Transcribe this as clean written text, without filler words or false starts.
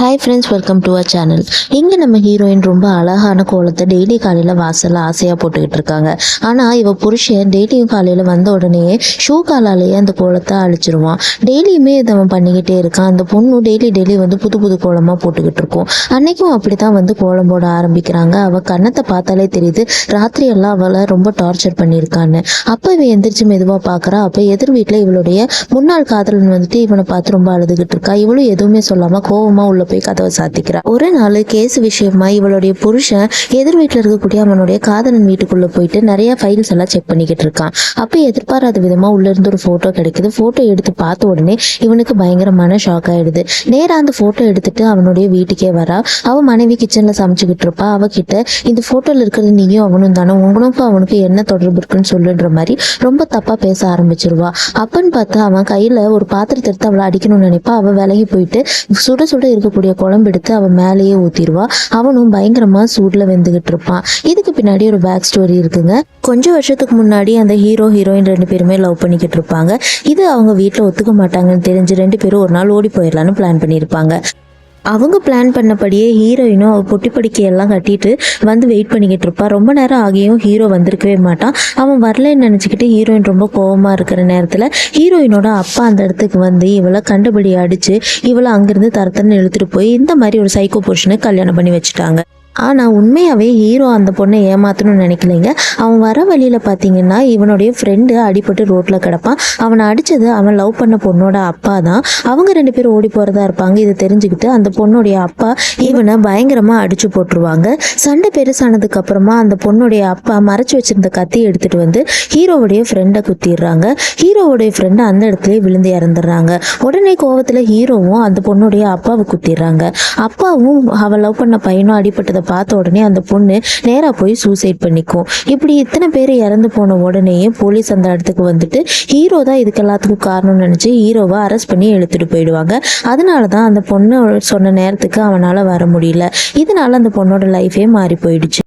Hi friends, welcome to our channel. இங்கே நம்ம heroine ரொம்ப அழகான கோலத்தை டெய்லி காலையில் வாசலில் ஆசையாக போட்டுக்கிட்டு இருக்காங்க. ஆனால் இவ புருஷன் டெய்லியும் காலையில் வந்த உடனே ஷூ காலாலேயே அந்த கோலத்தை அழிச்சிருவான். டெய்லியுமே இதை அவன் பண்ணிக்கிட்டே இருக்கான். அந்த பொண்ணு டெய்லி வந்து புது புது கோலமாக போட்டுக்கிட்டு இருக்கும். அன்னைக்கும் அப்படி தான் வந்து கோலம் போட ஆரம்பிக்கிறாங்க. அவள் கன்னத்தை பார்த்தாலே தெரியுது ராத்திரியெல்லாம் அவளை ரொம்ப டார்ச்சர் பண்ணியிருக்கான்னு. அப்போ இவன் எந்திரிச்சு மெதுவாக பார்க்குறா. அப்போ எதிர் வீட்டில் இவளுடைய முன்னாள் காதலன் வந்துட்டு இவனை பார்த்து ரொம்ப அழுதுகிட்டு இருக்கா. இவளும் எதுவுமே சொல்லாமல் கோவமாக உள்ள போய் கதவை சாத்திக்கிறா. ஒரு நாள் கேஸ் விஷயமா இவளுடைய புருஷன் எதிர் வீட்டில் இருக்கக்கூடிய அவனுடைய காதலன் வீட்டுக்குள்ள போயிட்டு நிறைய ஃபைல்ஸ் எல்லாம் செக் பண்ணிக்கிட்டு இருக்கான். அப்ப எதிர்பாராத விதமா உள்ள இருந்து ஒரு போட்டோ கிடைக்குது. போட்டோ எடுத்து பார்த்த உடனே இவனுக்கு பயங்கரமான ஷாக் ஆயிடுது. நேரா அந்த போட்டோ எடுத்துட்டு அவனுடைய வீட்டுக்கே வரா. அவ மனைவி கிச்சன்ல சமைச்சுக்கிட்டு இருப்பா. அவகிட்ட இந்த போட்டோல இருக்கிறது நீயும் அவனும் தானே, உங்களுக்கும் அவனுக்கு என்ன தொடர்பு இருக்குன்னு சொல்லுன்ற மாதிரி ரொம்ப தப்பா பேச ஆரம்பிச்சிருவா. அப்பன்னு பார்த்து அவன் கையில ஒரு பாத்திரத்தை எடுத்து அவளை அடிக்கணும்னு நினைப்பா. அவ விலகி போயிட்டு சுட சுட இருக்கக்கூடிய குழம்பு எடுத்து அவன் மேலேயே ஊத்திடுவா. அவனும் பயங்கரமா சூடுல வெந்துகிட்டு இருப்பான். இதுக்கு பின்னாடி ஒரு பேக் ஸ்டோரி இருக்குங்க. கொஞ்சம் வருஷத்துக்கு முன்னாடி அந்த ஹீரோயின் 2 பேருமே லவ் பண்ணிக்கிட்டு இருப்பாங்க. இது அவங்க வீட்டில் ஒத்துக்க மாட்டாங்கன்னு தெரிஞ்சு 2 பேரும் ஒரு நாள் ஓடி போயிடலான்னு பிளான் பண்ணியிருப்பாங்க. அவங்க பிளான் பண்ணபடியே ஹீரோயினும் அவள் பொட்டி படிக்கையெல்லாம் கட்டிட்டு வந்து வெயிட் பண்ணிக்கிட்டு இருப்பா. ரொம்ப நேரம் ஆகியும் ஹீரோ வந்திருக்கவே மாட்டான். அவன் வரலன்னு நினச்சிக்கிட்டு ஹீரோயின் ரொம்ப கோவமாக இருக்கிற நேரத்தில் ஹீரோயினோட அப்பா அந்த இடத்துக்கு வந்து இவளை கண்டபடி அடித்து இவளை அங்கேருந்து தரத்தன்னு இழுத்துட்டு போய் இந்த மாதிரி ஒரு சைக்கோ புருஷனுக்கு கல்யாணம் பண்ணி வச்சுட்டாங்க. ஆனால் உண்மையாகவே ஹீரோ அந்த பொண்ணை ஏமாற்றணும்னு நினைக்கலைங்க. அவன் வர வழியில் பார்த்தீங்கன்னா இவனுடைய ஃப்ரெண்டு அடிபட்டு ரோட்டில் கிடப்பான். அவனை அடித்தது அவன் லவ் பண்ண பொண்ணோட அப்பா தான். அவங்க 2 பேரும் ஓடி போகிறதா இருப்பாங்க. இதை தெரிஞ்சுக்கிட்டு அந்த பொண்ணுடைய அப்பா இவனை பயங்கரமாக அடித்து போட்டுருவாங்க. சண்டை பெருசானதுக்கு அப்புறமா அந்த பொண்ணுடைய அப்பா மறைச்சி வச்சிருந்த கத்தியை எடுத்துகிட்டு வந்து ஹீரோவுடைய ஃப்ரெண்டை குத்திடுறாங்க. ஹீரோவுடைய ஃப்ரெண்டு அந்த இடத்துல விழுந்து இறந்துடுறாங்க. உடனே கோவத்தில் ஹீரோவும் அந்த பொண்ணுடைய அப்பாவை குத்திடுறாங்க. அப்பாவும் அவள் லவ் பண்ண பையனும் அடிபட்டதை பார்த்த உடனே அந்த பொண்ணு நேரா போய் சூசைட் பண்ணிக்கும். இப்படி இத்தனை பேர் இறந்து போன உடனேயே போலீஸ் அந்த இடத்துக்கு வந்துட்டு ஹீரோ தான் இதுக்கு எல்லாத்துக்கும் காரணம்னு நினைச்சு ஹீரோவை அரெஸ்ட் பண்ணி எடுத்துட்டு போயிடுவாங்க. அதனாலதான் அந்த பொண்ணு சொன்ன நேரத்துக்கு அவனால வர முடியல. இதனால அந்த பொண்ணோட லைஃபே மாறி போயிடுச்சு.